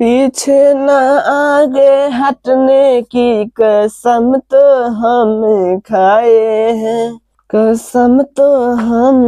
पीछे न आगे हटने की कसम तो हम खाए हैं, कसम तो हम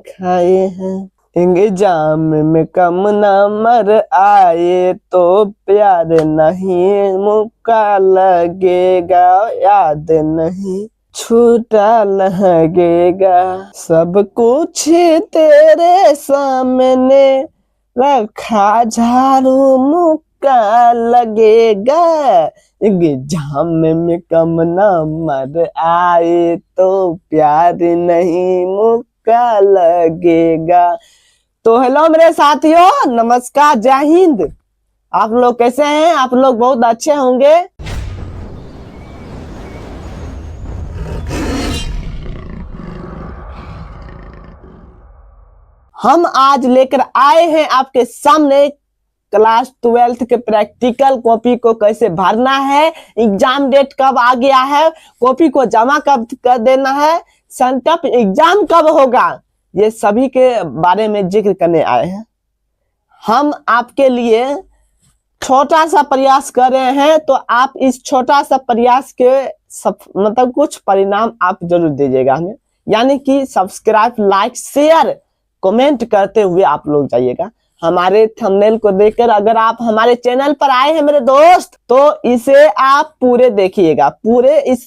खाए हैं। एग्जाम में कम नंबर आए तो प्यार नहीं, मौका लगेगा याद नहीं, छूटा लगेगा। सब कुछ तेरे सामने रखा, झाड़ू मुक्का लगेगा। एग्जाम में कम नंबर आए तो प्यार नहीं, मुक्का लगेगा। तो हेलो मेरे साथियों, नमस्कार, जय हिंद। आप लोग कैसे हैं? आप लोग बहुत अच्छे होंगे। हम आज लेकर आए हैं आपके सामने क्लास 12th के प्रैक्टिकल कॉपी को कैसे भरना है, एग्जाम डेट कब आ गया है, कॉपी को जमा कब कर देना है, सेंटअप एग्जाम कब होगा, ये सभी के बारे में जिक्र करने आए हैं। हम आपके लिए छोटा सा प्रयास कर रहे हैं, तो आप इस छोटा सा प्रयास के मतलब कुछ परिणाम आप जरूर दीजिएगा हमें, यानी कि सब्सक्राइब, लाइक, शेयर, कमेंट करते हुए आप लोग जाइएगा। हमारे थंबनेल को देखकर अगर आप हमारे चैनल पर आए हैं मेरे दोस्त, तो इसे आप पूरे देखिएगा, पूरे इस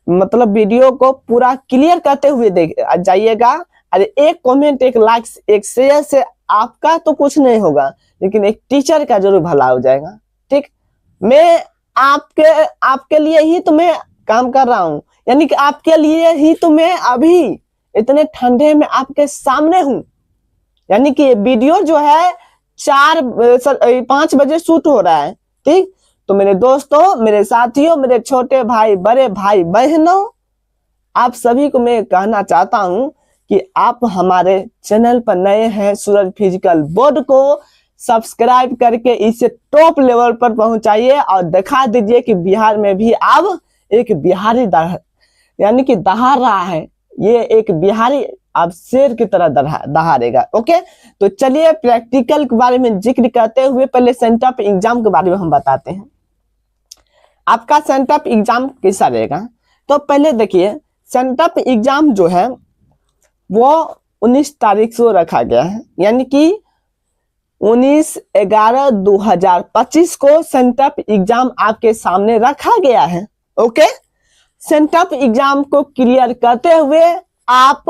मतलब वीडियो को पूरा क्लियर करते हुए देख जाइएगा। अरे एक कमेंट, एक लाइक, एक शेयर से आपका तो कुछ नहीं होगा, लेकिन एक टीचर का जरूर भला हो जाएगा। ठीक, मैं आपके लिए ही तो मैं काम कर रहा हूँ, यानी कि आपके लिए ही तो मैं अभी इतने ठंडे में आपके सामने हूँ। यानी कि ये वीडियो जो है 5 बजे शूट हो रहा है। ठीक, तो मेरे दोस्तों, मेरे साथियों, मेरे छोटे भाई, बड़े भाई बहनों, आप सभी को मैं कहना चाहता हूं कि आप हमारे चैनल पर नए हैं, सूरज फिजिकल बोर्ड को सब्सक्राइब करके इसे टॉप लेवल पर पहुंचाइए और दिखा दीजिए कि बिहार में भी अब एक बिहारी यानी कि दहाड़ रहा है। ये एक बिहारी अब शेर की तरह दहाड़ेगा। ओके, तो चलिए प्रैक्टिकल के बारे में जिक्र करते हुए पहले सेंटअप एग्जाम के बारे में हम बताते हैं। आपका सेंटअप एग्जाम कैसा रहेगा? तो पहले देखिए, सेंटअप एग्जाम जो है वो 19 तारीख से रखा गया है, यानी कि 19/11/2025 को सेंटअप एग्जाम आपके सामने रखा गया है। ओके, सेंटअप एग्जाम को क्लियर करते हुए आप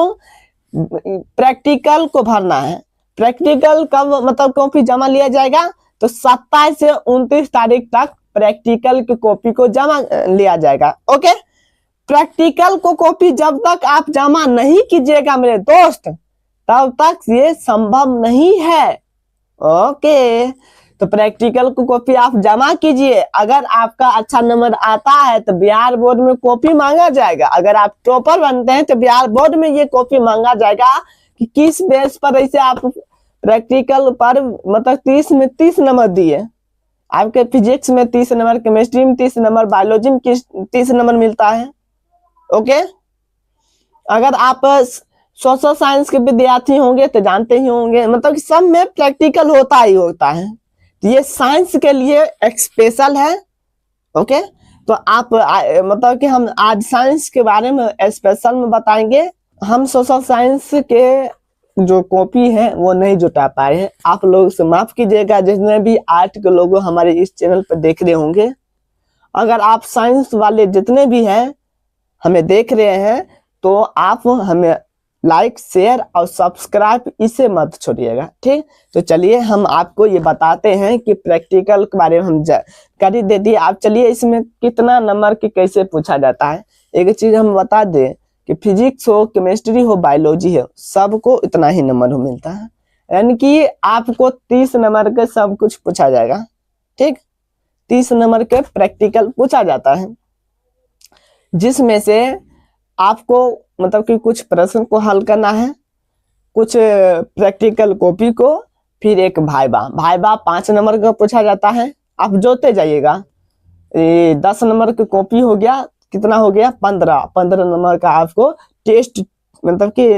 प्रैक्टिकल को भरना है। प्रैक्टिकल कब मतलब कॉपी जमा लिया जाएगा? तो 27 से 29 तारीख तक प्रैक्टिकल की कॉपी को जमा लिया जाएगा। ओके, प्रैक्टिकल को कॉपी जब तक आप जमा नहीं कीजिएगा मेरे दोस्त, तब तक ये संभव नहीं है। ओके, तो प्रैक्टिकल को कॉपी आप जमा कीजिए। अगर आपका अच्छा नंबर आता है तो बिहार बोर्ड में कॉपी मांगा जाएगा। अगर आप टॉपर बनते हैं तो बिहार बोर्ड में ये कॉपी मांगा जाएगा कि किस बेस पर ऐसे आप प्रैक्टिकल पर मतलब 30 में 30 नंबर दिए। आपके फिजिक्स में 30 नंबर, केमिस्ट्री में 30 नंबर, बायोलॉजी में 30 नंबर मिलता है। ओके, अगर आप सोशल साइंस के विद्यार्थी होंगे तो जानते ही होंगे, मतलब कि सब में प्रैक्टिकल होता ही होता है। तो ये साइंस के लिए स्पेशल है। ओके, तो आप मतलब कि हम आज साइंस के बारे में स्पेशल में बताएंगे। हम सोशल साइंस के जो कॉपी है वो नहीं जुटा पाए हैं, आप लोग से माफ कीजिएगा। जितने भी आर्ट के लोग हमारे इस चैनल पर देख रहे होंगे, अगर आप साइंस वाले जितने भी हैं हमें देख रहे हैं, तो आप हमें लाइक, शेयर और सब्सक्राइब इसे मत छोड़िएगा। ठीक, तो चलिए हम आपको ये बताते हैं कि प्रैक्टिकल के बारे में हम जानकारी दे दिए। आप चलिए इसमें कितना नंबर की कैसे पूछा जाता है। एक चीज हम बता दें कि फिजिक्स हो, केमिस्ट्री हो, बायोलॉजी हो, सबको इतना ही नंबर मिलता है, यानी कि आपको 30 नंबर के सब कुछ पूछा जाएगा। ठीक, 30 नंबर के प्रैक्टिकल पूछा जाता है, जिसमें से आपको मतलब कि कुछ प्रश्न को हल करना है, कुछ प्रैक्टिकल कॉपी को, फिर एक भाइबा 5 नंबर का पूछा जाता है। आप जोड़ते जाइएगा। 10 नंबर की कॉपी हो गया, कितना हो गया? 15 नंबर का आपको टेस्ट मतलब कि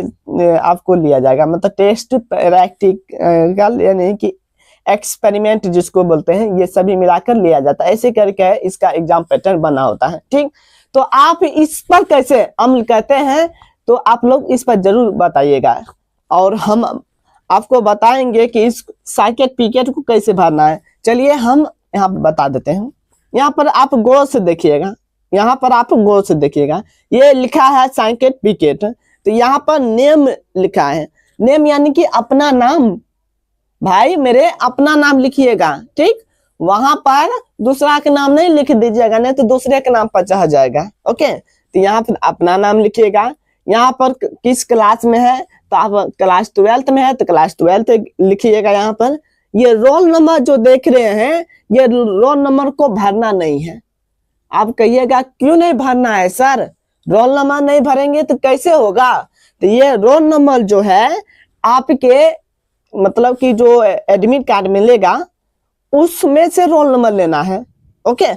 आपको लिया जाएगा, मतलब टेस्ट प्रैक्टिकल यानी कि एक्सपेरिमेंट जिसको बोलते हैं, ये सभी मिलाकर लिया जाता है। ऐसे करके इसका एग्जाम पैटर्न बना होता है। ठीक, तो आप इस पर कैसे अमल करते हैं तो आप लोग इस पर जरूर बताइएगा, और हम आपको बताएंगे कि इस साइकेट पीकेट को कैसे भरना है। चलिए हम यहाँ पर बता देते हैं। यहाँ पर आप गौर से देखिएगा, यहाँ पर आप गौर से देखिएगा, ये लिखा है साइकेट पीकेट, तो यहाँ पर नेम लिखा है। नेम यानी कि अपना नाम, भाई मेरे अपना नाम लिखिएगा। ठीक, वहां पर दूसरा का नाम नहीं लिख दीजिएगा, नहीं तो दूसरे के नाम पर चढ़ जाएगा। ओके, तो यहाँ पर अपना नाम लिखिएगा। यहाँ पर किस क्लास में है तो आप क्लास 12th में है तो क्लास 12th लिखिएगा। यहाँ पर ये रोल नंबर जो देख रहे हैं, ये रोल नंबर को भरना नहीं है। आप कहिएगा क्यों नहीं भरना है सर, रोल नंबर नहीं भरेंगे तो कैसे होगा? तो ये रोल नंबर जो है आपके मतलब कि जो एडमिट कार्ड मिलेगा उसमें से रोल नंबर लेना है। ओके,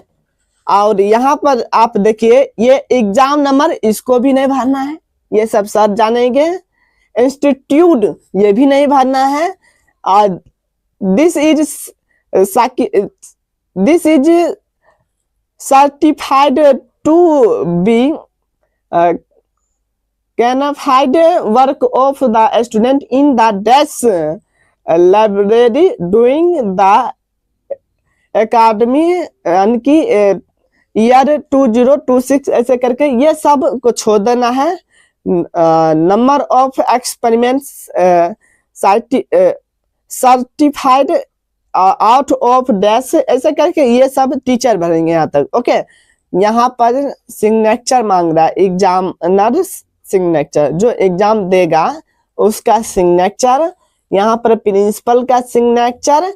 और यहाँ पर आप देखिए ये एग्जाम नंबर, इसको भी नहीं भरना है, ये सब सर जानेंगे। इंस्टीट्यूट ये भी नहीं भरना है। और this is certified to be confined work of the student in the desk library doing the academy यानी कि ईयर 2026 ऐसे करके ये सब को छोड़ देना है। Number of experiments certified out of dash ऐसे करके ये सब टीचर भरेंगे यहाँ तक। ओके, यहाँ पर सिग्नेचर मांग रहा है, एग्जामिनर सिग्नेचर, जो एग्जाम देगा उसका सिग्नेचर, यहाँ पर प्रिंसिपल का सिग्नेचर,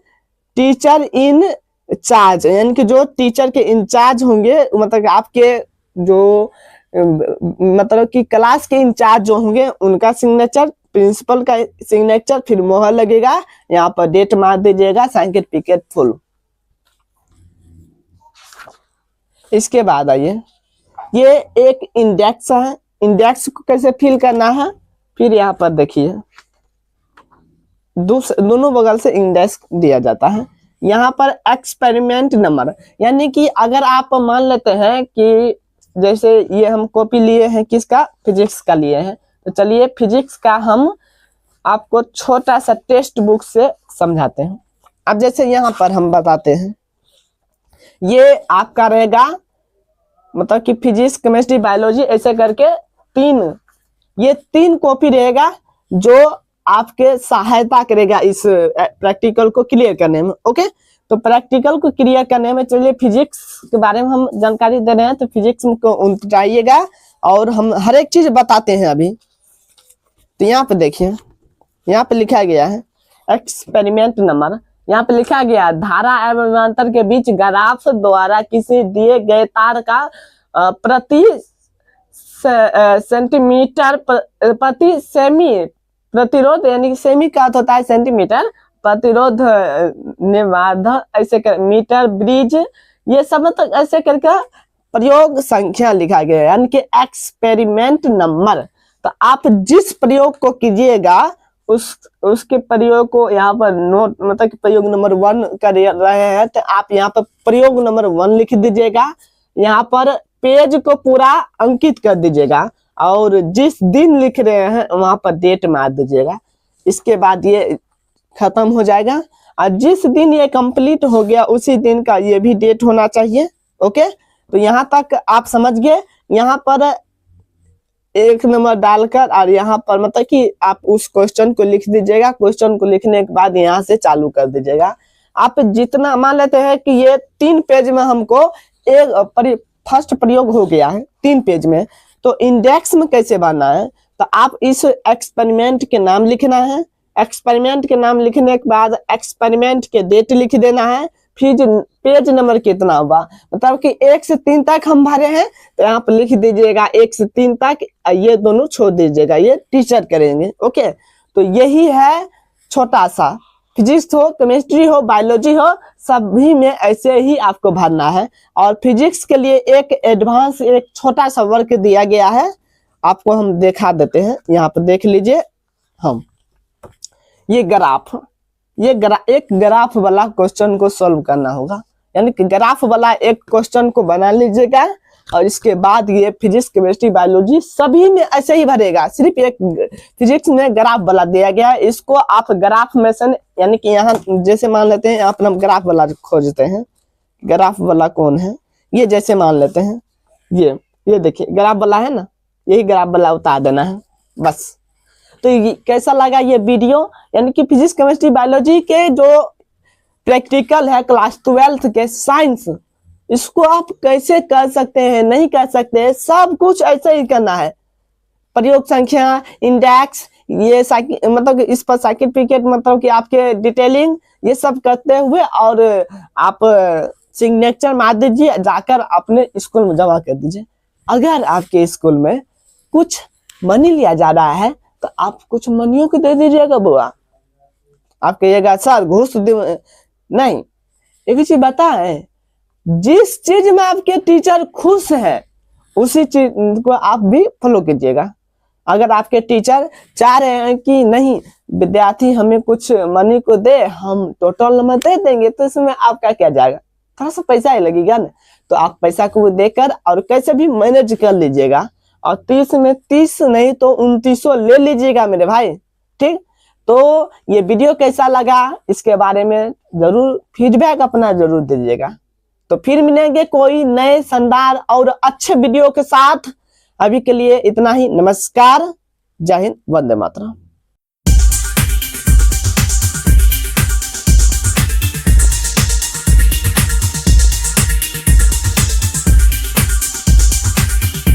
टीचर इन चार्ज यानी कि जो टीचर के इंचार्ज होंगे, मतलब आपके जो मतलब कि क्लास के इंचार्ज जो होंगे उनका सिग्नेचर, प्रिंसिपल का सिग्नेचर, फिर मोहर लगेगा, यहाँ पर डेट मार दीजिएगा, साइकेट पिकेट फुल। इसके बाद आइए, ये एक इंडेक्स है, इंडेक्स को कैसे फिल करना है फिर यहाँ पर देखिए, दोनों बगल से इंडेक्स दिया जाता है। यहाँ पर एक्सपेरिमेंट नंबर यानी कि अगर आप मान लेते हैं कि जैसे ये हम कॉपी लिए हैं किसका, फिजिक्स का लिए हैं, तो चलिए फिजिक्स का हम आपको छोटा सा टेक्स्ट बुक से समझाते हैं। अब जैसे यहाँ पर हम बताते हैं, ये आपका रहेगा मतलब कि फिजिक्स केमिस्ट्री बायोलॉजी ऐसे करके ये तीन कॉपी रहेगा जो आपके सहायता करेगा इस प्रैक्टिकल को क्लियर करने में। ओके, तो प्रैक्टिकल को क्लियर करने में चलिए फिजिक्स के बारे में हम जानकारी दे रहे हैं, तो फिजिक्स को उठाइएगा और हम हर एक चीज बताते हैं अभी। तो यहाँ पे देखिए, यहाँ पे लिखा गया है एक्सपेरिमेंट नंबर, यहाँ पे लिखा गया धारा एवं विभवांतर के बीच ग्राफ द्वारा किसी दिए गए तार का प्रति सेंटीमीटर प्रति सेमी प्रतिरोध यानी सेमी का होता है सेंटीमीटर, प्रतिरोध निवाध ऐसे कर मीटर ब्रिज, ये सब मतलब ऐसे करके प्रयोग संख्या लिखा गया है यानी कि एक्सपेरिमेंट नंबर। तो आप जिस प्रयोग को कीजिएगा उसके प्रयोग को यहाँ पर नोट मतलब कि प्रयोग नंबर 1 कर रहे हैं, तो आप यहाँ पर प्रयोग नंबर 1 लिख दीजिएगा, यहाँ पर पेज को पूरा अंकित कर दीजिएगा और जिस दिन लिख रहे हैं वहां पर डेट मार दीजिएगा। इसके बाद ये खत्म हो जाएगा और जिस दिन ये कंप्लीट हो गया उसी दिन का ये भी डेट होना चाहिए। ओके, तो यहाँ तक आप समझ गए। यहाँ पर 1 नंबर डालकर और यहाँ पर मतलब कि आप उस क्वेश्चन को लिख दीजिएगा, क्वेश्चन को लिखने के बाद यहाँ से चालू कर दीजिएगा। आप जितना मान लेते हैं कि ये 3 पेज में हमको एक फर्स्ट प्रयोग हो गया है 3 पेज में, तो इंडेक्स में कैसे भरना है, तो आप इस एक्सपेरिमेंट के नाम लिखना है, एक्सपेरिमेंट के नाम लिखने के बाद एक्सपेरिमेंट के डेट लिख देना है, फिर पेज नंबर कितना हुआ मतलब कि 1 से 3 तक हम भरे हैं तो यहाँ पर लिख दीजिएगा 1 से 3 तक, ये दोनों छोड़ दीजिएगा, ये टीचर करेंगे। ओके, तो यही है छोटा सा, फिजिक्स हो केमिस्ट्री हो बायोलॉजी हो सभी में ऐसे ही आपको भरना है। और फिजिक्स के लिए एक एडवांस एक छोटा सा वर्क दिया गया है, आपको हम दिखा देते हैं, यहाँ पर देख लीजिए। हम ये ग्राफ ये एक ग्राफ वाला क्वेश्चन को सॉल्व करना होगा, यानी कि ग्राफ वाला एक क्वेश्चन को बना लीजिएगा और इसके बाद ये फिजिक्स केमिस्ट्री बायोलॉजी सभी में ऐसे ही भरेगा। सिर्फ एक फिजिक्स में ग्राफ वाला दिया गया है, इसको आप ग्राफ में से यानी कि यहाँ जैसे मान लेते हैं अपना ग्राफ वाला खोजते हैं, ग्राफ वाला कौन है ये, जैसे मान लेते हैं ये देखिए ग्राफ वाला है ना, यही ग्राफ वाला उतार देना है बस। तो ये कैसा लगा ये वीडियो, यानी कि फिजिक्स केमिस्ट्री बायोलॉजी के जो प्रैक्टिकल है क्लास 12 के साइंस, इसको आप कैसे कर सकते हैं, नहीं कर सकते, सब कुछ ऐसे ही करना है। प्रयोग संख्या, इंडेक्स, ये मतलब इस पर सर्टिफिकेट मतलब कि आपके डिटेलिंग ये सब करते हुए और आप सिग्नेचर मार दीजिए, जाकर अपने स्कूल में जमा कर दीजिए। अगर आपके स्कूल में कुछ मनी लिया जा रहा है तो आप कुछ मनियों को दे दीजिएगा बुआ। आप कहिएगा सर घूस नहीं। एक चीज बताएं, जिस चीज में आपके टीचर खुश है उसी चीज को आप भी फॉलो कीजिएगा। अगर आपके टीचर चाह रहे हैं कि नहीं विद्यार्थी हमें कुछ मनी को दे, हम टोटल नंबर दे देंगे, तो इसमें आपका क्या जाएगा, थोड़ा सा पैसा ही लगेगा ना। तो आप पैसा को देकर और कैसे भी मैनेज कर लीजिएगा और 30 में 30 नहीं तो 29 ले लीजिएगा मेरे भाई, ठीक। तो ये वीडियो कैसा लगा इसके बारे में जरूर फीडबैक अपना जरूर दीजिएगा। तो फिर मिलेंगे कोई नए शानदार और अच्छे वीडियो के साथ। अभी के लिए इतना ही, नमस्कार, जय हिंद, वंदे मातरम।